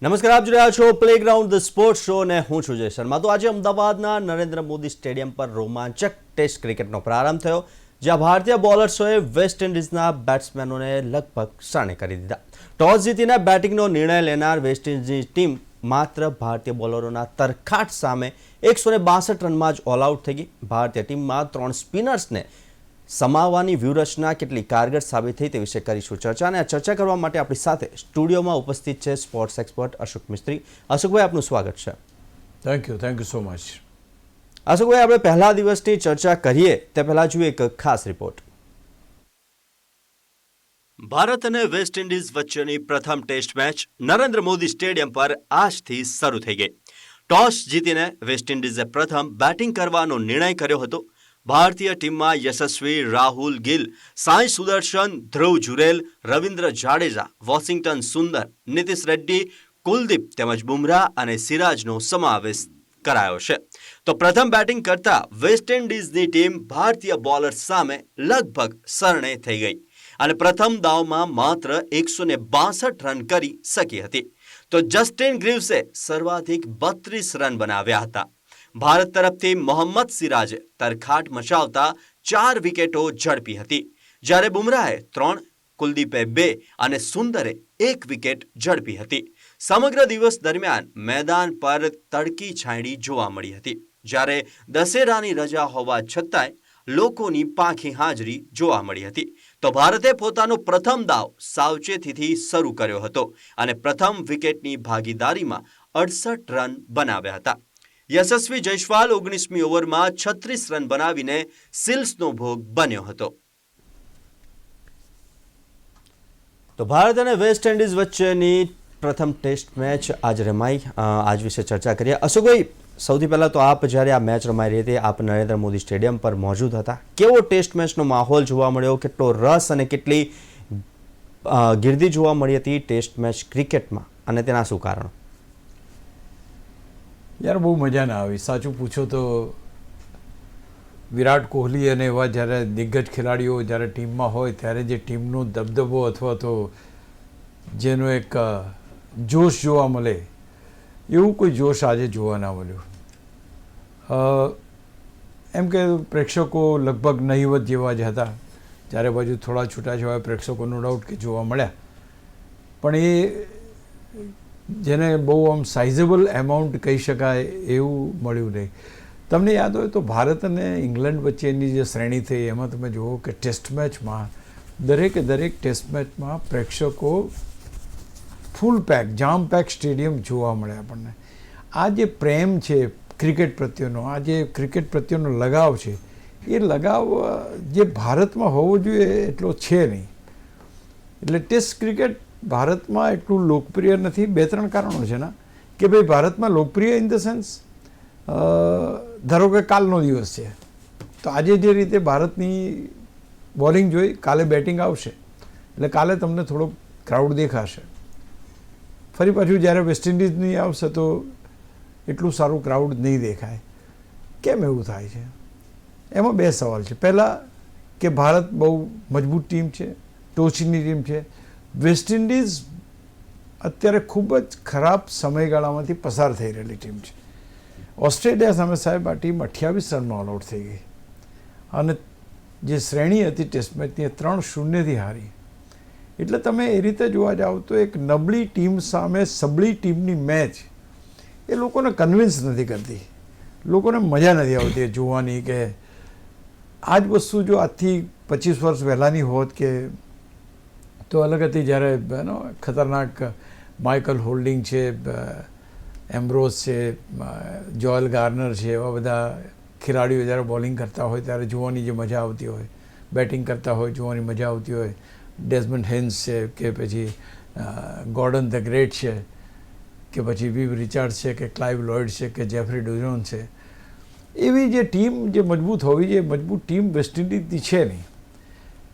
નમસ્કાર, આપ જોઈ રહ્યા છો પ્લેગ્રાઉન્ડ ધ સ્પોર્ટ્સ શો ને હું છું જય શર્મા। તો આજે અમદાવાદના નરેન્દ્ર મોદી સ્ટેડિયમ પર રોમાંચક ટેસ્ટ ક્રિકેટનો પ્રારંભ થયો, જ્યાં ભારતીય બોલર્સોએ વેસ્ટ ઇન્ડિઝના બેટ્સમેનોને લગભગ શાણે કરી દીધા। ટોસ જીતીને બેટિંગનો નિર્ણય લેનાર વેસ્ટ ઇન્ડિઝની ટીમ માત્ર ભારતીય બોલરોના તરખાટ સામે 162 રનમાં જ ઓલ આઉટ થઈ ગઈ। ભારતીય ટીમમાં 3 સ્પિનર્સને સમાવવાની વ્યૂહરચના કેટલી કારગર સાબિત થઈ તે વિશે કરીશું ચર્ચા, અને આ ચર્ચા કરવા માટે આપણી સાથે સ્ટુડિયોમાં ઉપસ્થિત છે સ્પોર્ટ્સ એક્સપર્ટ અશોક મિસ્ત્રી। અશોકભાઈ, આપનું સ્વાગત છે। Thank you so much. અશોકભાઈ, આપણે પહેલા દિવસની ચર્ચા કરીએ તે પહેલા જોઈએ એક ખાસ રિપોર્ટ। ભારત અને વેસ્ટ ઇન્ડિઝ વચ્ચેની પ્રથમ test match Narendra Modi stadium પર આજથી શરૂ થઈ ગઈ। ટોસ જીતીને વેસ્ટ ઇન્ડિઝે પ્રથમ બેટિંગ કરવાનો નિર્ણય કર્યો હતો। ભારતીય ટીમમાં યશસ્વી, રાહુલ ગિલ, સાઈ સુદર્શન, ધ્રુવ જુરેલ, રવિન્દ્ર જાડેજા, વોશિંગ્ટન સુંદર, નીતિશ રેડ્ડી, કુલદીપ તેમજ બુમરાહ અને સિરાજનો સમાવેશ કરાયો છે। તો પ્રથમ બેટિંગ કરતા વેસ્ટ ઇન્ડિઝની ટીમ ભારતીય બોલર્સ સામે લગભગ શરણે થઈ ગઈ અને પ્રથમ દાવમાં માત્ર 162 રન કરી શકી હતી। તો જસ્ટિન ગ્રીવ્સે સર્વાધિક 32 રન બનાવ્યા હતા। ભારત તરફથી મોહમ્મદ સિરાજે તરખાટ મચાવતા 4 વિકેટો ઝડપી હતી, જ્યારે બુમરાહે 3, કુલદીપે 2 અને સુંદરે 1 વિકેટ ઝડપી હતી। સમગ્ર દિવસ દરમિયાન મેદાન પર તડકી છાંયડી જોવા મળી હતી, જ્યારે દશેરાની રજા હોવા છતાંય લોકોની પાંખી હાજરી જોવા મળી હતી। તો ભારતે પોતાનો પ્રથમ દાવ સાવચેતીથી શરૂ કર્યો હતો અને પ્રથમ વિકેટની ભાગીદારીમાં 68 રન બનાવ્યા હતા। યશસ્વી જયસ્વાલ 19મી ઓવરમાં 36 રન બનાવીને સિલ્સનો ભોગ બન્યો હતો। તો ભારત અને વેસ્ટ ઇન્ડિઝ વચ્ચેની પ્રથમ ટેસ્ટ મેચ આજ રમાઈ, આજ વિશે ચર્ચા કરીએ। અશોકભાઈ, સૌથી પહેલાં તો આપ જ્યારે આ મેચ રમાઈ રહી હતી, આપ નરેન્દ્ર મોદી સ્ટેડિયમ પર મોજૂદ હતા। કેવો ટેસ્ટ મેચનો માહોલ જોવા મળ્યો, કેટલો રસ અને કેટલી ગીર્દી જોવા મળી હતી ટેસ્ટ મેચ ક્રિકેટમાં, અને તેના શું કારણો? યાર, બહુ મજા ના આવી। સાચું પૂછો તો વિરાટ કોહલી અને એવા જ્યારે દિગ્ગજ ખેલાડીઓ જ્યારે ટીમમાં હોય ત્યારે જે ટીમનો દબદબો અથવા તો જેનો એક જોશ જોવા મળે, એવું કોઈ જોશ આજે જોવા ના મળ્યું। એમ કે પ્રેક્ષકો લગભગ નહીવત જેવા જ હતા, જ્યારે બાજુ થોડા છૂટાછવાયા પ્રેક્ષકો નો ડાઉટ કે જોવા મળ્યા, પણ એ જેને બહુ આમ સાઇઝેબલ એમાઉન્ટ કહી શકાય એવું મળ્યું નહીં। તમને યાદ હોય તો ભારત અને ઇંગ્લેન્ડ વચ્ચેની જે શ્રેણી થઈ એમાં તમે જુઓ કે ટેસ્ટ મેચમાં દરેક ટેસ્ટ મેચમાં પ્રેક્ષકો ફૂલ પેક, જામ પેક સ્ટેડિયમ જોવા મળે આપણને। આ જે પ્રેમ છે ક્રિકેટ પ્રત્યેનો, આ જે ક્રિકેટ પ્રત્યેનો લગાવ છે, એ લગાવ જે ભારતમાં હોવો જોઈએ એટલો છે નહીં। એટલે ટેસ્ટ ક્રિકેટ ભારતમાં એટલું લોકપ્રિય નથી। 2-3 કારણો છે ને કે ભાઈ ભારતમાં લોકપ્રિય ઇન ધ સેન્સ, ધારો કે કાલનો દિવસ છે તો આજે જે રીતે ભારતની બોલિંગ જોઈ, કાલે બેટિંગ આવશે એટલે કાલે તમને થોડો ક્રાઉડ દેખાશે। ફરી પાછું જ્યારે વેસ્ટ ઇન્ડિઝની આવશે તો એટલું સારું ક્રાઉડ નહીં દેખાય। કેમ એવું થાય છે? એમાં 2 સવાલ છે। પહેલાં કે ભારત બહુ મજબૂત ટીમ છે, ટોચની ટીમ છે। વેસ્ટ ઇન્ડિઝ અત્યારે ખૂબ જ ખરાબ સમયગાળામાંથી પસાર થઈ રહેલી ટીમ છે। ઓસ્ટ્રેલિયા સામે સાહેબ આ ટીમ 28 રનમાં ઓલ આઉટ થઈ ગઈ અને જે શ્રેણી હતી ટેસ્ટ મેચની 3-0થી હારી। એટલે તમે એ રીતે જોવા જાઓ તો એક નબળી ટીમ સામે સબળી ટીમની મેચ એ લોકોને કન્વિન્સ નથી કરતી, લોકોને મજા નથી આવતી જોવાની। કે આ જ વસ્તુ જો આજથી 25 વર્ષ પહેલાંની હોત કે તો અલગ હતી, જ્યારે ખતરનાક માઇકલ હોલ્ડિંગ છે, એમ્બ્રોઝ છે, જોએલ ગાર્નર છે, એવા બધા ખેલાડીઓ જ્યારે બોલિંગ કરતા હોય ત્યારે જોવાની જે મજા આવતી હોય, બેટિંગ કરતા હોય જોવાની મજા આવતી હોય, ડેઝમન્ડ હેન્સ છે કે પછી ગોર્ડન ધ ગ્રેટ છે કે પછી વિવ રિચાર્ડ્સ છે કે ક્લાઇવ લોઇડ છે કે જેફરી ડુઝોન છે, એવી જે ટીમ જે મજબૂત હોવી જોઈએ, મજબૂત ટીમ વેસ્ટ ઇન્ડિઝની છે નહીં।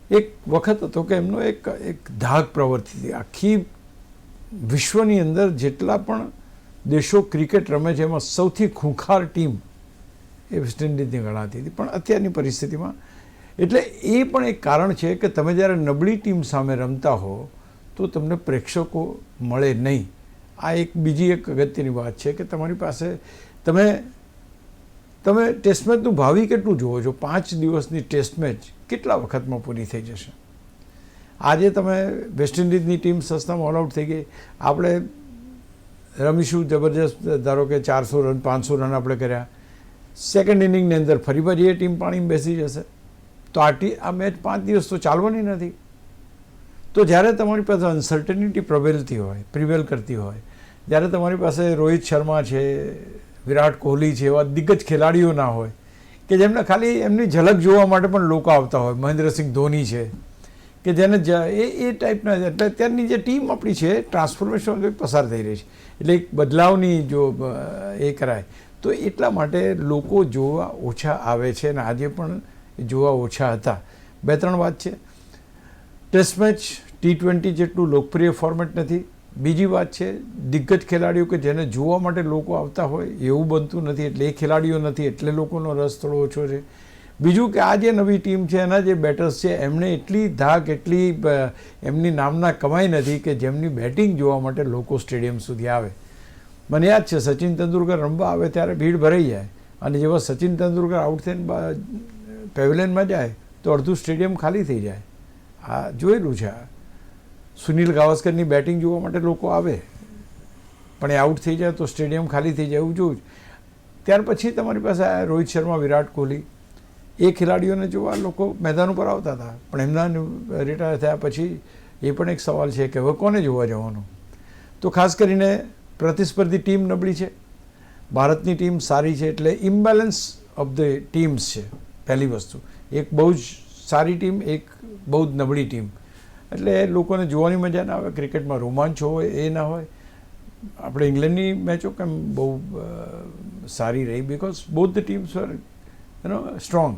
એક વખત હતો કે એમનો એક ધાક પ્રવૃત્તિ હતી, આખી વિશ્વની અંદર જેટલા પણ દેશો ક્રિકેટ રમે છે એમાં સૌથી ખૂંખાર ટીમ એ વેસ્ટ ઇન્ડિઝની ગણાતી હતી। પણ અત્યારની પરિસ્થિતિમાં એટલે એ પણ એક કારણ છે કે તમે જ્યારે નબળી ટીમ સામે રમતા હો તો તમને પ્રેક્ષકો મળે નહીં, આ એક બીજી એક અગત્યની વાત છે કે તમારી પાસે તમે ટેસ્ટ મેચનું ભાવિ કેટલું જુઓ છો? 5 દિવસની ટેસ્ટ મેચ કેટલા વખતમાં પૂરી થઈ જશે? આજે તમે વેસ્ટ ઇન્ડિઝની ટીમ સસ્તામાં ઓલ આઉટ થઈ ગઈ, આપણે રમીશું જબરજસ્ત, ધારો કે 400 રન 500 રન આપણે કર્યા, સેકન્ડ ઇનિંગની અંદર ફરી પાછી એ ટીમ પાણીમાં બેસી જશે, તો આ મેચ 5 દિવસ તો ચાલવાની નથી. તો જ્યારે તમારી પાસે અનસર્ટનિટી પ્રિવેલ કરતી હોય, જ્યારે તમારી પાસે રોહિત શર્મા છે, વિરાટ કોહલી છે, એવા દિગ્ગજ ખેલાડીઓ ના હોય કે જેમને ખાલી એમની ઝલક જોવા માટે પણ લોકો આવતા હોય, મહેન્દ્રસિંહ ધોની છે કે જેને એ ટાઈપના, એટલે અત્યારની જે ટીમ આપણી છે ટ્રાન્સફોર્મેશન પસાર થઈ રહી છે, એટલે એક બદલાવની જો એ કરાય તો એટલા માટે લોકો જોવા ઓછા આવે છે અને આજે પણ જોવા ઓછા હતા. 2-3 વાત છે, ટેસ્ટ મેચ T20 જેટલું લોકપ્રિય ફોર્મેટ નથી. બીજી વાત છે, દિગ્ગજ ખેલાડીઓ કે જેને જોવા માટે લોકો આવતા હોય એવું બનતું નથી, એટલે એ ખેલાડીઓ નથી એટલે લોકોનો રસ થોડો ઓછો છે. બીજું કે આ જે નવી ટીમ છે એના જે બેટર્સ છે એમને એટલી ધાક, એટલી એમની નામના કમાઈ નથી કે જેમની બેટિંગ જોવા માટે લોકો સ્ટેડિયમ સુધી આવે. મને યાદ છે સચિન તેંડુલકર રમવા આવે ત્યારે ભીડ ભરાઈ જાય, અને જેવા સચિન તેંડુલકર આઉટ થઈને પેવેલિયનમાં જાય તો અડધું સ્ટેડિયમ ખાલી થઈ જાય. આ જોયેલું છે. સુનિલ ગાવસ્કરની બેટિંગ જોવા માટે લોકો આવે, પણ એ આઉટ થઈ જાય તો સ્ટેડિયમ ખાલી થઈ જાય, એવું જોયું. ત્યાર પછી તમારી પાસે રોહિત શર્મા, વિરાટ કોહલી, એ ખેલાડીઓને જોવા લોકો મેદાન ઉપર આવતા હતા, પણ એમના રિટાયર થયા પછી એ પણ એક સવાલ છે કે હવે કોને જોવા જવાનું. તો ખાસ કરીને પ્રતિસ્પર્ધી ટીમ નબળી છે, ભારતની ટીમ સારી છે, એટલે ઇમ્બેલેન્સ ઓફ ધ ટીમ્સ છે પહેલી વસ્તુ. એક બહુ જ સારી ટીમ, એક બહુ જ નબળી ટીમ, એટલે લોકોને જોવાની મજા ના આવે, ક્રિકેટમાં રોમાંચ હોય એ ના હોય. આપણે ઇંગ્લેન્ડની મેચો કેમ બહુ સારી રહી? Because both the teams were strong.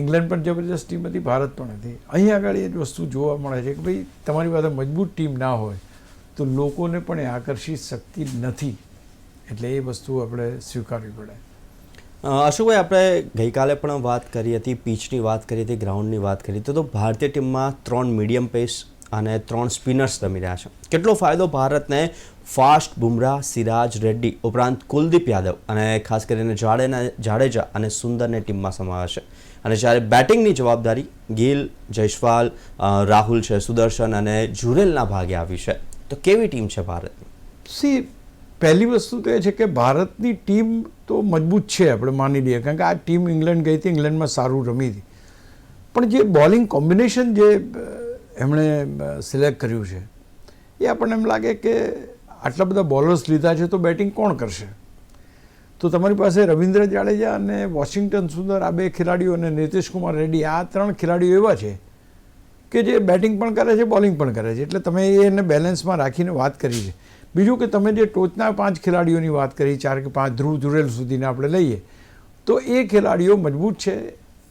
England પણ જબરજસ્ત ટીમ હતી, ભારત પણ હતી. અહીં આગળ એ જ વસ્તુ જોવા મળે છે કે ભાઈ તમારી પાસે મજબૂત ટીમ ના હોય તો લોકોને પણ એ આકર્ષી શકતી નથી, એટલે એ વસ્તુ આપણે સ્વીકારવી પડે. અશોકભાઈ, આપણે ગઈકાલે પણ વાત કરી હતી, પીચની વાત કરી હતી, ગ્રાઉન્ડની વાત કરી હતી, તો ભારતીય ટીમમાં 3 મીડિયમ પેસ અને 3 સ્પિનર્સ રમી રહ્યા છે. કેટલો ફાયદો ભારતને ફાસ્ટ બુમરાહ, સિરાજ રેડ્ડી ઉપરાંત કુલદીપ યાદવ અને ખાસ કરીને જાડેજા અને સુંદરને ટીમમાં સમાવેશ છે. અને જ્યારે બેટિંગની જવાબદારી ગિલ, જયસ્વાલ, રાહુલ છે, સુદર્શન અને જુરેલના ભાગે આવી છે, તો કેવી ટીમ છે ભારતની? પહેલી વસ્તુ તો એ છે કે ભારતની ટીમ તો મજબૂત છે, આપણે માની લઈએ, કારણ કે આ ટીમ ઇંગ્લેન્ડ ગઈ હતી, ઇંગ્લેન્ડમાં સારું રમી હતી, પણ જે બોલિંગ કોમ્બિનેશન જે એમણે સિલેક્ટ કર્યું છે એ આપણને એમ લાગે કે આટલા બધા બોલર્સ લીધા છે તો બેટિંગ કોણ કરશે? તો તમારી પાસે રવિન્દ્ર જાડેજા અને વોશિંગ્ટન સુંદર, આ 2 ખેલાડીઓ, અને નીતિશ કુમાર રેડ્ડી, આ 3 ખેલાડીઓ એવા છે કે જે બેટિંગ પણ કરે છે, બોલિંગ પણ કરે છે, એટલે તમે એને બેલેન્સમાં રાખીને વાત કરી છે. બીજું કે તમે જે ટોચના 5 ખેલાડીઓની વાત કરી, 4 કે 5 ધ્રુવ જુરેલ સુધીને આપણે લઈએ તો એ ખેલાડીઓ મજબૂત છે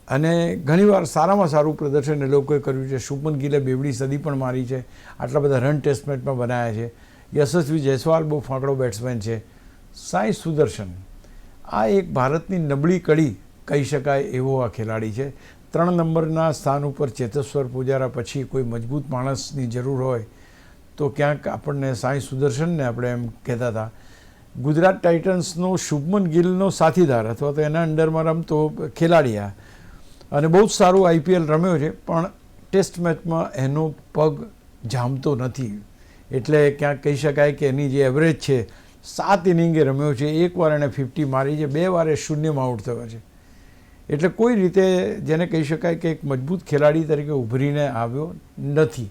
અને ઘણીવાર સારામાં સારું પ્રદર્શન એ લોકોએ કર્યું છે. શુભમન ગિલે બેવડી સદી પણ મારી છે, આટલા બધા રન ટેસ્ટ મેચમાં બનાવ્યા છે. યશસ્વી જયસ્વાલ બહુ ફાંકડો બેટ્સમેન છે. સાઈ સુદર્શન આ એક ભારતની નબળી કડી કહી શકાય એવો આ ખેલાડી છે. 3 નંબરના સ્થાન ઉપર ચેતેશ્વર પૂજારા પછી કોઈ મજબૂત માણસની જરૂર હોય તો ક્યાંક આપણને સાઈ સુદર્શનને આપણે એમ કહેતા હતા. ગુજરાત ટાઇટન્સનો શુભમન ગિલનો સાથીદાર અથવા તો એના અંડરમાં રમતો ખેલાડી આ, અને બહુ જ સારું IPL રમ્યો છે, પણ ટેસ્ટ મેચમાં એનો પગ જામતો નથી, એટલે ક્યાંક કહી શકાય કે એની જે એવરેજ છે 7 ઇનિંગે રમ્યો છે, 1 વાર એણે 50 મારી છે, 2 વાર એ શૂન્યમાં આઉટ થયો છે, એટલે કોઈ રીતે જેને કહી શકાય કે એક મજબૂત ખેલાડી તરીકે ઉભરીને આવ્યો નથી.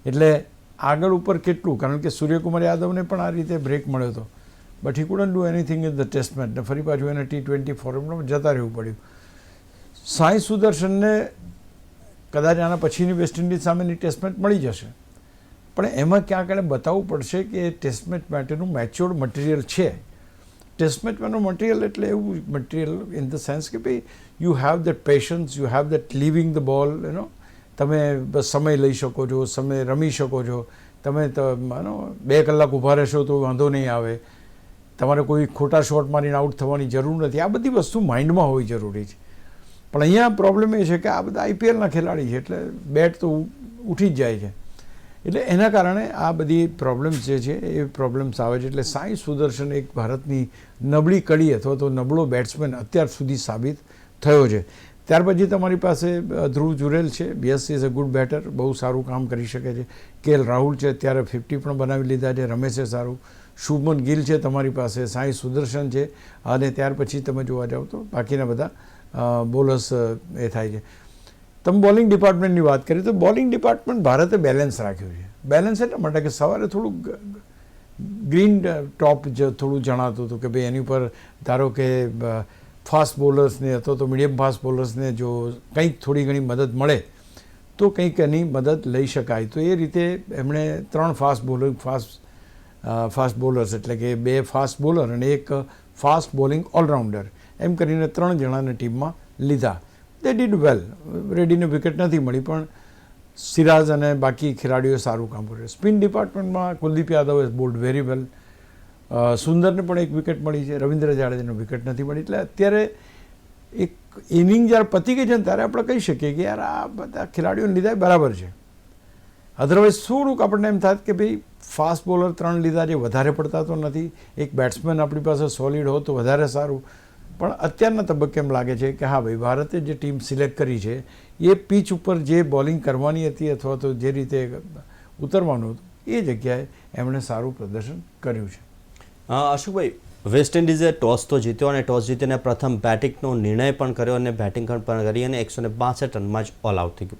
એટલે આગળ ઉપર કેટલું, કારણ કે સૂર્યકુમાર યાદવને પણ આ રીતે બ્રેક મળ્યો હતો, but he couldn't do anything in the test match, ને ફરી પાછું એને T20 ફોર્મેટમાં જતા રહેવું પડ્યું. સાઈ સુદર્શનને કદાચ આના પછીની વેસ્ટ ઇન્ડિઝ સામેની ટેસ્ટ મેચ મળી જશે, પણ એમાં ક્યાંક એને બતાવવું પડશે કે ટેસ્ટ મેચ માટેનું મેચ્યોર્ડ મટીરિયલ છે. ટેસ્ટ મેચમાંનું મટીરિયલ એટલે એવું મટીરિયલ ઇન ધ સેન્સ કે ભાઈ you have that patience, you have that living the ball, તમે બસ સમય લઈ શકો છો, સમય રમી શકો છો, તમે માનો 2 કલાક ઊભા રહેશો તો વાંધો નહીં આવે, તમારે કોઈ ખોટા શોટ મારીને આઉટ થવાની જરૂર નથી. આ બધી વસ્તુ માઇન્ડમાં હોવી જરૂરી છે. પણ અહીંયા પ્રોબ્લેમ એ છે કે આ બધા IPLના ખેલાડી છે, એટલે બેટ તો ઉઠી જ જાય છે, એટલે એના કારણે આ બધી પ્રોબ્લેમ્સ જે છે એ પ્રોબ્લેમ્સ આવે છે. એટલે સાઈ સુદર્શન એક ભારતની નબળી કડી અથવા તો નબળો બેટ્સમેન અત્યાર સુધી સાબિત થયો છે. ત્યાર પછી તમારી પાસે ધ્રુવ જુરેલ છે. Yes, is a good batter, બહુ સારું કામ કરી શકે છે. KL રાહુલ છે, અત્યારે 50 પણ બનાવી લીધા છે, રમે છે સારું. શુભમન ગિલ છે તમારી પાસે, સાઈ સુદર્શન છે, અને ત્યાર પછી તમે જોવા જાઓ તો બાકીના બધા બોલર્સ એ થાય છે. તમે બોલિંગ ડિપાર્ટમેન્ટની વાત કરી તો બોલિંગ ડિપાર્ટમેન્ટ ભારતે બેલેન્સ રાખ્યું છે. બેલેન્સ એટલા માટે કે સવારે થોડુંક ગ્રીન ટોપ થોડું જણાતું હતું કે ભાઈ એની ઉપર ધારો કે ફાસ્ટ બોલર્સને અથવા તો મીડિયમ ફાસ્ટ બોલર્સને જો કંઈક થોડી ઘણી મદદ મળે તો કંઈક એની મદદ લઈ શકાય. તો એ રીતે એમણે 3 ફાસ્ટ બોલર્સ એટલે કે 2 ફાસ્ટ બોલર અને એક ફાસ્ટ બોલિંગ ઓલરાઉન્ડર એમ કરીને 3 જણાને ટીમમાં લીધા. They did well. રેડ્ડીને વિકેટ નથી મળી પણ સિરાજ અને બાકી ખેલાડીઓએ સારું કામ કર્યું. સ્પિન ડિપાર્ટમેન્ટમાં Kuldeep Yadav has bowled very well. સુંદરને પણ એક વિકેટ મળી છે, રવિન્દ્ર જાડેજાને વિકેટ નથી મળી. એટલે અત્યારે એક ઇનિંગ જ્યારે પતી ગઈ છે ને ત્યારે આપણે કહી શકીએ કે યાર આ બધા ખેલાડીઓને લીધા બરાબર છે. અધરવાઇઝ થોડુંક આપણને એમ થાય કે ભાઈ ફાસ્ટ બોલર 3 લીધા છે, વધારે પડતા તો નથી. એક બેટ્સમેન આપણી પાસે સોલિડ હોત તો વધારે સારું. પણ અત્યારના તબક્કે એમ લાગે છે કે હા ભાઈ ભારતે જે ટીમ સિલેક્ટ કરી છે એ પીચ ઉપર જે બોલિંગ કરવાની હતી અથવા તો જે રીતે ઉતરવાનું હતું એ જગ્યાએ એમણે સારું પ્રદર્શન કર્યું છે. અશોકભાઈ, વેસ્ટ ઇન્ડિઝે ટોસ તો જીત્યો અને ટોસ જીતીને પ્રથમ બેટિંગનો નિર્ણય પણ કર્યો અને બેટિંગ પણ કરી અને 162 રનમાં જ ઓલ આઉટ થઈ ગયું.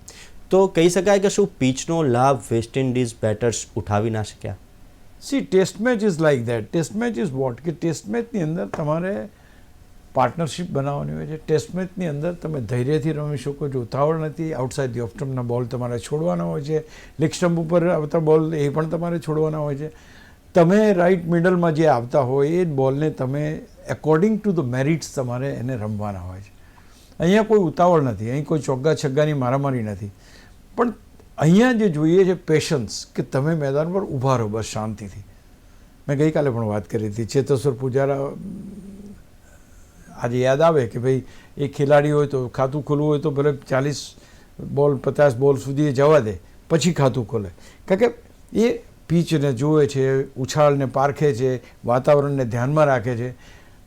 તો કહી શકાય કે શું પીચનો લાભ વેસ્ટ ઇન્ડિઝ બેટર્સ ઉઠાવી ના શક્યા? See, test match is like that. Test match is what કે ટેસ્ટ મેચની અંદર તમારે પાર્ટનરશિપ બનાવવાની હોય છે. ટેસ્ટ મેચની અંદર તમે ધૈર્યથી રમી શકો છો, ઉતાવળ નથી. આઉટસાઇડ ધી ઓફ સ્ટમ્પના બોલ તમારે છોડવાના હોય છે. લેગ સ્ટમ્પ ઉપર આવતા બોલ એ પણ તમારે છોડવાના હોય છે. તમે રાઇટ મિડલમાં જે આવતા હોય એ બોલને તમે એકોર્ડિંગ ટુ ધ મેરિટ્સ તમારે એને રમવાના હોય છે. અહીંયા કોઈ ઉતાવળ નથી, અહીં કોઈ ચોગ્ગા છગ્ગાની મારામારી નથી. પણ અહીંયા જે જોઈએ છે પેશન્સ, કે તમે મેદાન પર ઊભા રહો બસ શાંતિથી. મેં ગઈકાલે પણ વાત કરી હતી. ચેતેશ્વર પૂજારા આજે યાદ આવે કે ભાઈ એ ખેલાડી હોય તો ખાતું ખોલવું હોય તો ભલે 40 બોલ 50 બોલ સુધી એ જવા દે પછી ખાતું ખોલે. કારણ કે એ પીચને જુએ છે, ઉછાળને પારખે છે, વાતાવરણને ધ્યાનમાં રાખે છે,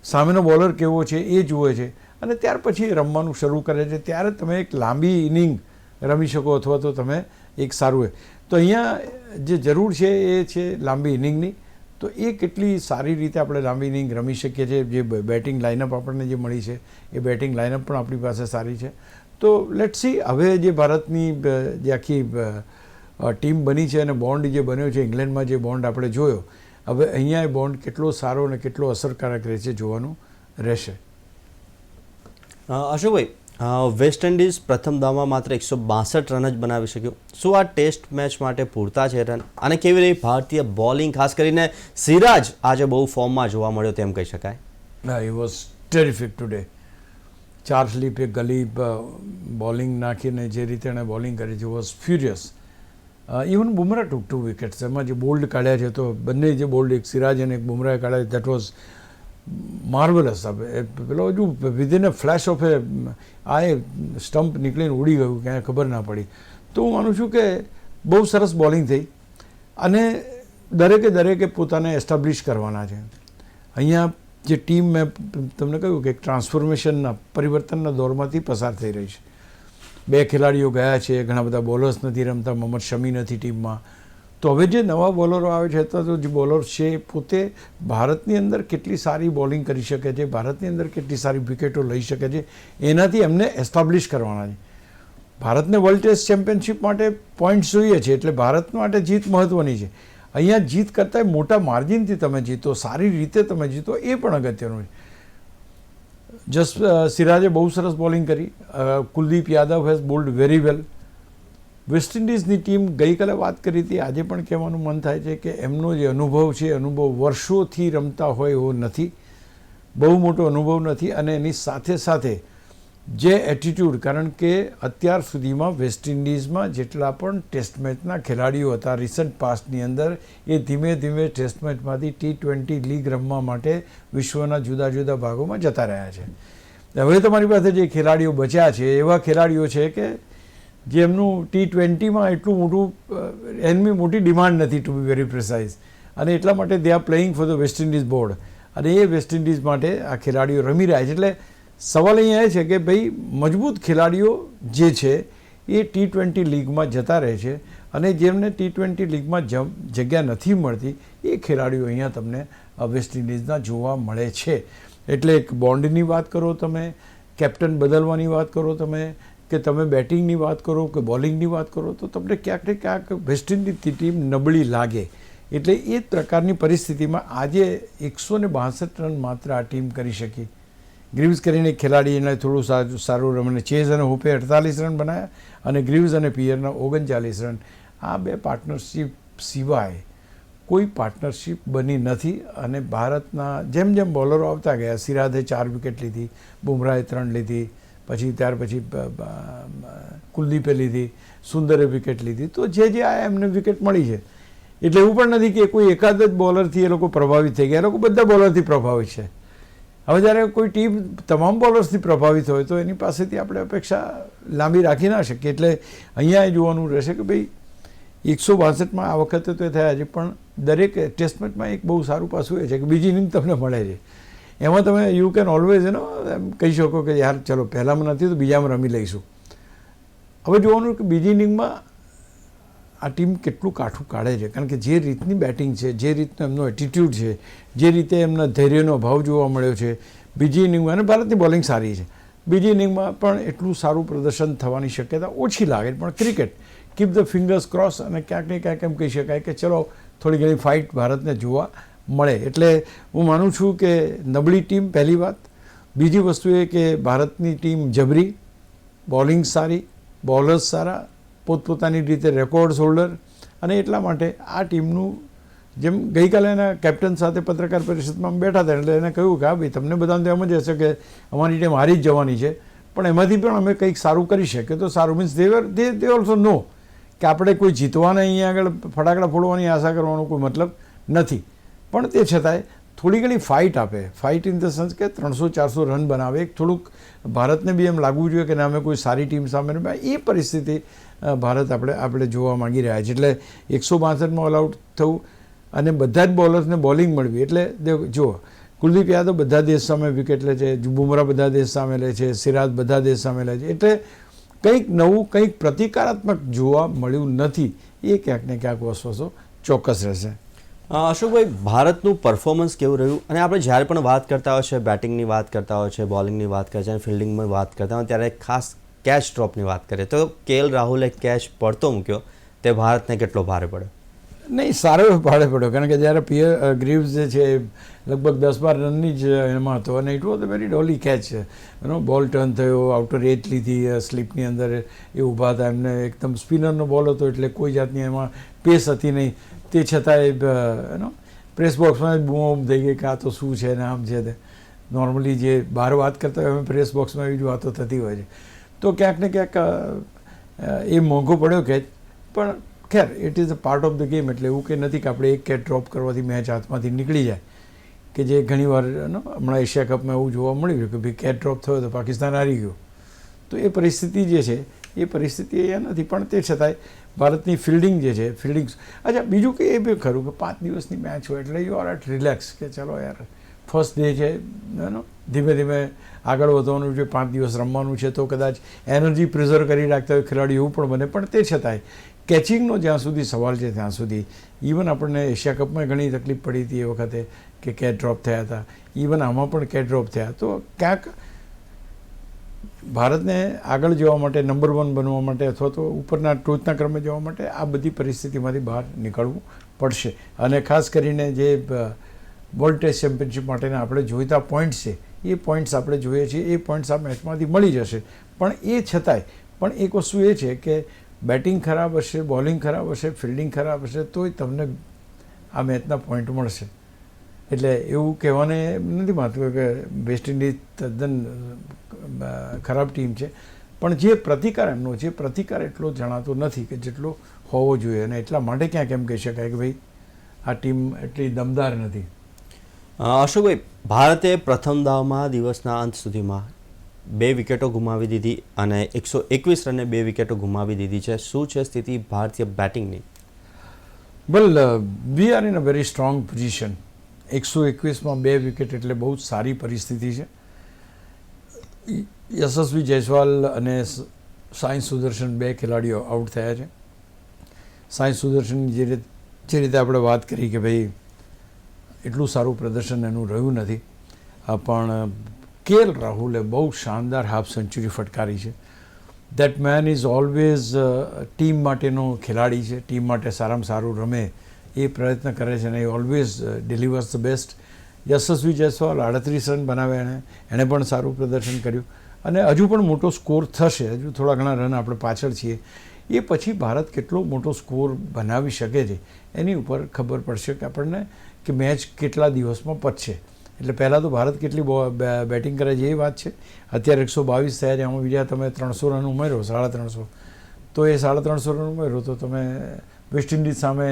સામેનો બોલર કેવો છે એ જુએ છે અને ત્યાર પછી રમવાનું શરૂ કરે છે. ત્યારે તમે એક લાંબી ઇનિંગ રમી શકો અથવા તો તમે એક સારું તો અહીંયા જે જરૂર છે એ છે લાંબી ઇનિંગની. તો એ કેટલી સારી રીતે આપણે લાંબી ઇનિંગ રમી શકીએ છીએ. જે બેટિંગ લાઇનઅપ આપણને જે મળી છે એ બેટિંગ લાઇનઅપ પણ આપણી પાસે સારી છે. તો લેટ્સ સી હવે જે ભારતની જે આખી ટીમ બની છે અને બોન્ડ જે બન્યો છે ઇંગ્લેન્ડમાં, જે બોન્ડ આપણે જોયો, હવે અહીંયા એ બોન્ડ કેટલો સારો અને કેટલો અસરકારક રહેશે જોવાનું રહેશે. અશોકભાઈ, વેસ્ટ ઇન્ડિઝ પ્રથમ દાવમાં માત્ર 162 રન જ બનાવી શક્યું. શું આ ટેસ્ટ મેચ માટે પૂરતા છે રન? અને કેવી રીતે ભારતીય બોલિંગ, ખાસ કરીને સિરાજ આજે બહુ ફોર્મમાં જોવા મળ્યો તેમ કહી શકાય? He was terrific today. 4 slip એક ગલી બોલિંગ નાખીને જે રીતે એણે બોલિંગ કરી છે was furious. Even Bumrah took 2 wickets. એમાં જે બોલ્ડ કાઢ્યા છે તો બંને જે બોલ્ડ, એક સિરાજ અને એક બુમરાહે કાઢ્યા, દેટ વોઝ માર્વલસ. પેલો હજુ within a flash of A stump નીકળીને ઉડી ગયું, ક્યાંય ખબર ના પડી. તો હું માનું છું કે બહુ સરસ બોલિંગ થઈ અને દરેકે પોતાને એસ્ટાબ્લિશ કરવાના છે. અહીંયા જે ટીમ મેં તમને કહ્યું કે એક ટ્રાન્સફોર્મેશનના પરિવર્તનના દોરમાંથી પસાર થઈ રહી છે. 2 ખેલાડીઓ ગયા છે, ઘણા બધા બોલર્સ નથી રમતા, મોહમ્મદ શમી નથી ટીમમાં. તો હવે જે નવા બોલરો આવે છે તો જે બોલર્સ છે એ પોતે ભારતની અંદર કેટલી સારી બોલિંગ કરી શકે છે, ભારતની અંદર કેટલી સારી વિકેટો લઈ શકે છે, એનાથી એમને એસ્ટાબ્લિશ કરવાના છે. ભારતને વર્લ્ડ ટેસ્ટ ચેમ્પિયનશિપ માટે પોઈન્ટ્સ જોઈએ છે, એટલે ભારત માટે જીત મહત્ત્વની છે. અહીંયા જીત કરતાંય મોટા માર્જિનથી તમે જીતો, સારી રીતે તમે જીતો, એ પણ અગત્યનું છે. સિરાજે બહુ સરસ બોલિંગ કરી. Kuldeep Yadav has bowled very well. West ઇન્ડિઝની ટીમ ગઈકાલે વાત કરી હતી, આજે પણ કહેવાનું મન થાય છે કે એમનો જે અનુભવ છે, અનુભવ વર્ષોથી રમતા હોય એવો નથી, બહુ મોટો અનુભવ નથી. અને એની સાથે સાથે જે એટીટ્યૂડ, કારણ કે અત્યાર સુધીમાં વેસ્ટ ઇન્ડિઝમાં જેટલા પણ ટેસ્ટ મેચના ખેલાડીઓ હતા રિસન્ટ પાસ્ટની અંદર, એ ધીમે ધીમે ટેસ્ટ મેચમાંથી T20 લીગ રમવા માટે વિશ્વના જુદા જુદા ભાગોમાં જતા રહ્યા છે. હવે તમારી પાસે જે ખેલાડીઓ બચ્યા છે એવા ખેલાડીઓ છે કે જે એમનું T20માં એટલું મોટું એમની મોટી ડિમાન્ડ નથી, ટુ બી વેરી પ્રિસાઇઝ, અને એટલા માટે they are playing for the West Indies board, અને એ વેસ્ટ ઇન્ડિઝ માટે આ ખેલાડીઓ રમી રહ્યા છે. એટલે સવાલ અહીંયા એ છે કે ભાઈ મજબૂત ખેલાડીઓ જે છે એ T20 લીગમાં જતા રહે છે, અને જેમને T20 લીગમાં જગ્યા નથી મળતી એ ખેલાડીઓ અહીંયા તમને વેસ્ટ ઇન્ડિઝના જોવા મળે છે. એટલે એક બોન્ડની વાત કરો તમે, કેપ્ટન બદલવાની વાત કરો તમે, કે તમે બેટિંગની વાત કરો કે બોલિંગની વાત કરો, તો તમને ક્યાંક ને ક્યાંક વેસ્ટ ઇન્ડિઝની ટીમ નબળી લાગે. એટલે એ પ્રકારની પરિસ્થિતિમાં આજે 162 રન માત્ર આ ટીમ કરી શકી. ગ્રીવ્સ કરીને ખેલાડી એને થોડું સારું રમને, ચેઝ અને હોપે 48 રન બનાવ્યા, અને ગ્રીવ્સ અને પિયરના 39 રન. આ બે પાર્ટનરશિપ સિવાય કોઈ પાર્ટનરશિપ બની નથી. અને ભારતના જેમ જેમ બોલરો આવતા ગયા, સિરાજે 4 વિકેટ લીધી, બુમરાહે 3 લીધી, પછી ત્યાર પછી કુલદીપે લીધી, સુંદરે વિકેટ લીધી, તો જે આયા એમને વિકેટ મળી છે. એટલે એવું પણ નથી કે કોઈ એકાદ જ બોલરથી એ લોકો પ્રભાવિત થઈ ગયા, એ લોકો બધા બોલરથી પ્રભાવિત છે. હવે જ્યારે કોઈ ટીમ તમામ બોલર્સથી પ્રભાવિત હોય તો એની પાસેથી આપણે અપેક્ષા લાંબી રાખી ના શકીએ. એટલે અહીંયા એ જોવાનું રહેશે કે ભાઈ 162માં આ વખતે તો થયા છે, પણ દરેક ટેસ્ટ મેચમાં એક બહુ સારું પાસું એ છે કે બીજી ઇનિંગ તમને મળે છે. એમાં તમે યુ કેન ઓલવેઝ એમ કહી શકો કે યાર ચલો પહેલામાં નથી તો બીજામાં રમી લઈશું. હવે જોવાનું કે બીજી ઇનિંગમાં આ ટીમ કેટલું કાઠું કાઢે છે, કારણ કે જે રીતની બેટિંગ છે, જે રીતનો એમનો એટીટ્યૂડ છે, જે રીતે એમના ધૈર્યનો અભાવ જોવા મળ્યો છે બીજી ઇનિંગમાં, અને ભારતની બોલિંગ સારી છે, બીજી ઇનિંગમાં પણ એટલું સારું પ્રદર્શન થવાની શક્યતા ઓછી લાગે. પણ cricket keep the fingers cross, અને ક્યાંક ને ક્યાંક એમ કહી શકાય કે ચલો થોડી ઘણી ફાઇટ ભારતને જોવા મળે. એટલે હું માનું છું કે નબળી ટીમ પહેલી વાત. બીજી વસ્તુ એ કે ભારતની ટીમ જબરી, બોલિંગ સારી, બોલર્સ સારા, પોતપોતાની રીતે રેકોર્ડ્સ હોલ્ડર, અને એટલા માટે આ ટીમનું જેમ ગઈકાલે એના કેપ્ટન સાથે પત્રકાર પરિષદમાં બેઠા હતા એટલે એને કહ્યું કે હા ભાઈ તમને બધાને તો એમ જ હશે કે અમારી ટીમ હારી જ જવાની છે, પણ એમાંથી પણ અમે કંઈક સારું કરી શકીએ તો સારું. મીન્સ દે ઓલ્સો નો કે આપણે કોઈ જીતવાના અહીંયા આગળ ફટાકડા ફોડવાની આશા કરવાનો કોઈ મતલબ નથી, પણ તે છતાંય થોડી ઘણી ફાઇટ આપે. ફાઇટ ઇન ધ સેન્સ કે 300-400 રન બનાવે. એક થોડુંક ભારતને બી એમ લાગવું જોઈએ કે અમે કોઈ સારી ટીમ સામે રમ્યા. એ પરિસ્થિતિ ભારત આપણે જોવા માંગી રહ્યા છે. એટલે 162માં ઓલ આઉટ થવું અને બધા જ બોલર્સને બોલિંગ મળવી. એટલે જો કુલદીપ યાદવ બધા દેશ સામે વિકેટ લે છે, બુમરાહ બધા દેશ સામે લે છે, સિરાજ બધા દેશ સામે લે છે. એટલે કંઈક નવું, કંઈક પ્રતિકારાત્મક જોવા મળ્યું નથી. એ ક્યાંક ને ક્યાંક વસવસો ચોક્કસ રહેશે. અશોકભાઈ, ભારતનું પરફોર્મન્સ કેવું રહ્યું? અને આપણે જ્યારે પણ વાત કરતા હોય છે, બેટિંગની વાત કરતા હોય છે, બોલિંગની વાત કરતા હોય છે, ફિલ્ડિંગમાં વાત કરતા હોય ત્યારે ખાસ કેચ ડ્રોપની વાત કરીએ તો KL રાહુલે કેચ પડતો મૂક્યો તે ભારતને કેટલો ભારે પડ્યો? નહીં, સારો એવો ભારે પડ્યો, કારણ કે જ્યારે ગ્રીવ્સ જે છે લગભગ 10-12 રનની જ એમાં હતો, અને it was a very dolly catch. એનો બોલ ટર્ન થયો, આઉટર એજ લીધી, સ્લીપની અંદર એ ઊભા હતા, એમને એકદમ સ્પિનરનો બોલ હતો એટલે કોઈ જાતની એમાં પેસ હતી નહીં. તે છતાંય પ્રેસ બોક્સમાં બૂમ થઈ ગઈ કે આ તો શું છે ને આમ છે તે. નોર્મલી જે બહાર વાત કરતા હોય અમે પ્રેસ બોક્સમાં એવી જ વાતો થતી હોય છે. તો ક્યાંક ને ક્યાંક એ મોંઘો પડ્યો કેચ, પણ ખેર it is a part of the game. એટલે એવું કંઈ નથી કે આપણે એક કેચ ડ્રોપ કરવાથી મેચ હાથમાંથી નીકળી જાય, કે જે ઘણીવાર હમણાં એશિયા કપમાં એવું જોવા મળ્યું કે ભાઈ કેચ ડ્રોપ થયો તો પાકિસ્તાન હારી ગયું. તો એ પરિસ્થિતિ જે છે એ પરિસ્થિતિ અહીંયા નથી. પણ તે છતાંય ભારતની ફિલ્ડિંગ જે છે, ફિલ્ડિંગ. અચ્છા, બીજું કે એ બી ખરું કે 5 દિવસની મેચ હોય એટલે યુ આર એટ રિલેક્સ, કે ચલો યાર ફર્સ્ટ ડે છે, ધીમે ધીમે આગળ વધવાનું છે, 5 દિવસ રમવાનું છે, તો કદાચ એનર્જી પ્રિઝર્વ કરી રાખતા હોય ખેલાડી એવું પણ બને. પણ તે છતાંય કેચિંગનો જ્યાં સુધી સવાલ છે ત્યાં સુધી ઇવન આપણને એશિયા કપમાં ઘણી તકલીફ પડી હતી એ વખતે કે કેચ ડ્રોપ થયા હતા, ઇવન આમાં પણ કેચ ડ્રોપ થયા. તો ક્યાંક ભારતને આગળ જવા માટે, નંબર 1 બનવા માટે, અથવા તો ઉપરના ટોચના ક્રમે જવા માટે આ બધી પરિસ્થિતિમાંથી બહાર નીકળવું પડશે. અને ખાસ કરીને જે વર્લ્ડ ટેસ્ટ ચેમ્પિયનશિપ માટેના આપણે જોઈતા પોઈન્ટ્સ છે એ પોઈન્ટ્સ આપણે જોઈએ છીએ, એ પોઈન્ટ્સ આ મેચમાંથી મળી જશે. પણ એ છતાંય પણ એક વસ્તુ એ છે કે બેટિંગ ખરાબ હશે, બોલિંગ ખરાબ હશે, ફિલ્ડિંગ ખરાબ હશે તોય તમને આ મેચના પોઈન્ટ મળશે. એટલે એવું કહેવાને નથી માનતું કે વેસ્ટ ઇન્ડિઝ તદ્દન ખરાબ ટીમ છે, પણ જે પ્રતિકાર એમનો છે, પ્રતિકાર એટલો જણાતો નથી કે જેટલો હોવો જોઈએ. અને એટલા માટે ક્યાંક એમ કહી શકાય કે ભાઈ આ ટીમ એટલી દમદાર નથી. અશોકભાઈ, ભારતે પ્રથમ દાવમાં દિવસના અંત સુધીમાં 2 વિકેટો ગુમાવી દીધી અને 121 રને 2 વિકેટો ગુમાવી દીધી છે. શું છે સ્થિતિ ભારતીય બેટિંગની? Well we are in a very strong position. 121માં 2 વિકેટ એટલે બહુ જ સારી પરિસ્થિતિ છે. યશસ્વી જયસ્વાલ અને સાઈ સુદર્શન 2 ખેલાડીઓ આઉટ થયા છે. સાઈ સુદર્શનની જે રીતે આપણે વાત કરી કે ભાઈ એટલું સારું પ્રદર્શન એનું રહ્યું નથી, પણ કેએલ રાહુલે બહુ શાનદાર હાફ સેન્ચુરી ફટકારી છે. That main is always team માટેનો ખેલાડી છે. ટીમ માટે સારામાં સારું રમે એ પ્રયત્ન કરે છે અને એ always delivers the best. Yashasvi Jaiswal 38 run બનાવ્યા એણે પણ સારું પ્રદર્શન કર્યું અને હજુ પણ મોટો સ્કોર થશે. હજુ થોડા ઘણા રન આપણે પાછળ છીએ. એ પછી ભારત કેટલો મોટો સ્કોર બનાવી શકે છે એની ઉપર ખબર પડશે કે આપણને કે મેચ કેટલા દિવસમાં પતશે. એટલે પહેલાં તો ભારત કેટલી બેટિંગ કરે છે એ વાત છે. અત્યારે 122 થયા છે, આમાં બીજા તમે 300 રન ઉમેરો, 350, તો એ 350 રન ઉમેરો તો તમે વેસ્ટ ઇન્ડિઝ સામે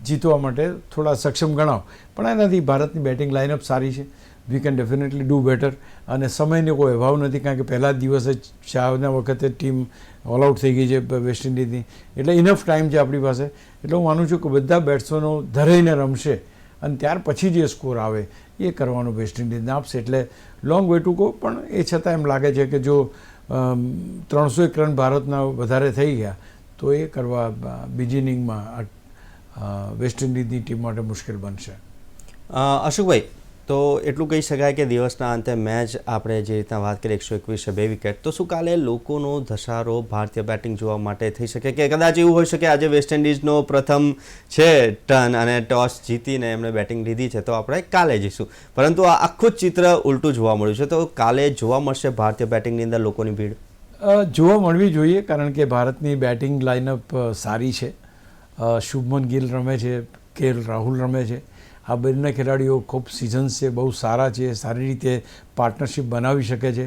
જીતવા માટે થોડા સક્ષમ ગણાવો. પણ એનાથી ભારતની બેટિંગ લાઇનઅપ સારી છે. We can definitely do better અને સમયનો કોઈ અભાવ નથી, કારણ કે પહેલા જ દિવસે શાહના વખતે ટીમ ઓલ આઉટ થઈ ગઈ છે વેસ્ટ ઇન્ડિઝની, એટલે ઇનફ ટાઈમ છે આપણી પાસે. એટલે હું માનું છું કે બધા બેટ્સમેનો ધરાઈને રમશે અને ત્યાર પછી જે સ્કોર આવે એ કરવાનું વેસ્ટ ઇન્ડિઝને આપશે. એટલે લોંગ વે ટુ ગો, પણ એ છતાં એમ લાગે છે કે જો 301 રન ભારતના વધારે થઈ ગયા તો એ કરવા બીજી ઇનિંગમાં વેસ્ટ ઇન્ડિઝની ટીમ માટે મુશ્કેલ બનશે. અશોકભાઈ, તો એટલું કહી શકાય કે દિવસના અંતે મેચ આપણે જે રીતના વાત કરીએ 121 2 વિકેટ, તો શું કાલે લોકોનો ધસારો ભારતીય બેટિંગ જોવા માટે થઈ શકે કે કદાચ એવું હોઈ શકે આજે વેસ્ટ ઇન્ડિઝનો પ્રથમ છે ટર્ન અને ટોસ જીતીને એમણે બેટિંગ લીધી છે તો આપણે કાલે જઈશું, પરંતુ આ આખું જ ચિત્ર ઉલટું જોવા મળ્યું છે. તો કાલે જોવા મળશે ભારતીય બેટિંગની અંદર લોકોની ભીડ? જોવા મળવી જોઈએ, કારણ કે ભારતની બેટિંગ લાઇનઅપ સારી છે. શુભમન ગિલ રમે છે, કેએલ રાહુલ રમે છે. આ બંને ખેલાડીઓ ખૂબ સિઝન્સ છે, બહુ સારા છે, સારી રીતે પાર્ટનરશિપ બનાવી શકે છે.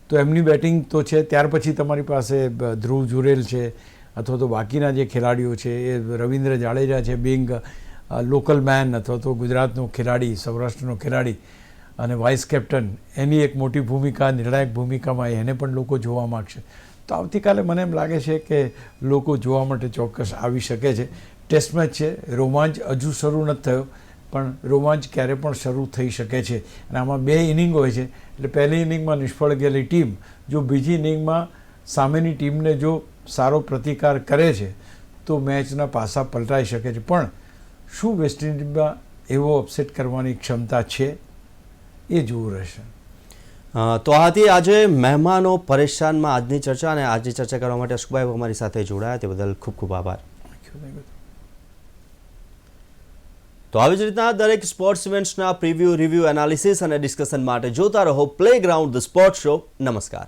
તો એમની બેટિંગ તો છે. ત્યાર પછી તમારી પાસે ધ્રુવ જુરેલ છે અથવા તો બાકીના જે ખેલાડીઓ છે એ રવિન્દ્ર જાડેજા છે, બિંગ લોકલ મેન અથવા તો ગુજરાતનો ખેલાડી, સૌરાષ્ટ્રનો ખેલાડી અને વાઇસ કેપ્ટન, એની એક મોટી ભૂમિકા, નિર્ણાયક ભૂમિકામાં એને પણ લોકો જોવા માગશે. તો આવતીકાલે મને એમ લાગે છે કે લોકો જોવા માટે ચોક્કસ આવી શકે છે. ટેસ્ટ મેચ છે, રોમાંચ હજુ શરૂ નથી થયો, પણ રોમાંચ ક્યારે પણ શરૂ થઈ શકે છે. અને આમાં 2 ઇનિંગ હોય છે, એટલે પહેલી ઇનિંગમાં નિષ્ફળ ગયેલી ટીમ જો બીજી ઇનિંગમાં સામેની ટીમને જો સારો પ્રતિકાર કરે છે તો મેચના પાસા પલટાઈ શકે છે. પણ શું વેસ્ટ ઇન્ડિઝમાં એવો અપસેટ કરવાની ક્ષમતા છે એ જોવું રહેશે. તો આ હતી આજે મહેમાનો પરેશાનમાં આજની ચર્ચા, અને આજની ચર્ચા કરવા માટે અશોકભાઈ અમારી સાથે જોડાયા તે બદલ ખૂબ ખૂબ આભાર. તો આવી જ રીતના દરેક સ્પોર્ટ્સ ઇવેન્ટ્સના પ્રિવ્યૂ, રિવ્યૂ, એનાલિસિસ અને ડિસ્કશન માટે જોતા રહો પ્લેગ્રાઉન્ડ ધ સ્પોર્ટ્સ શો. નમસ્કાર.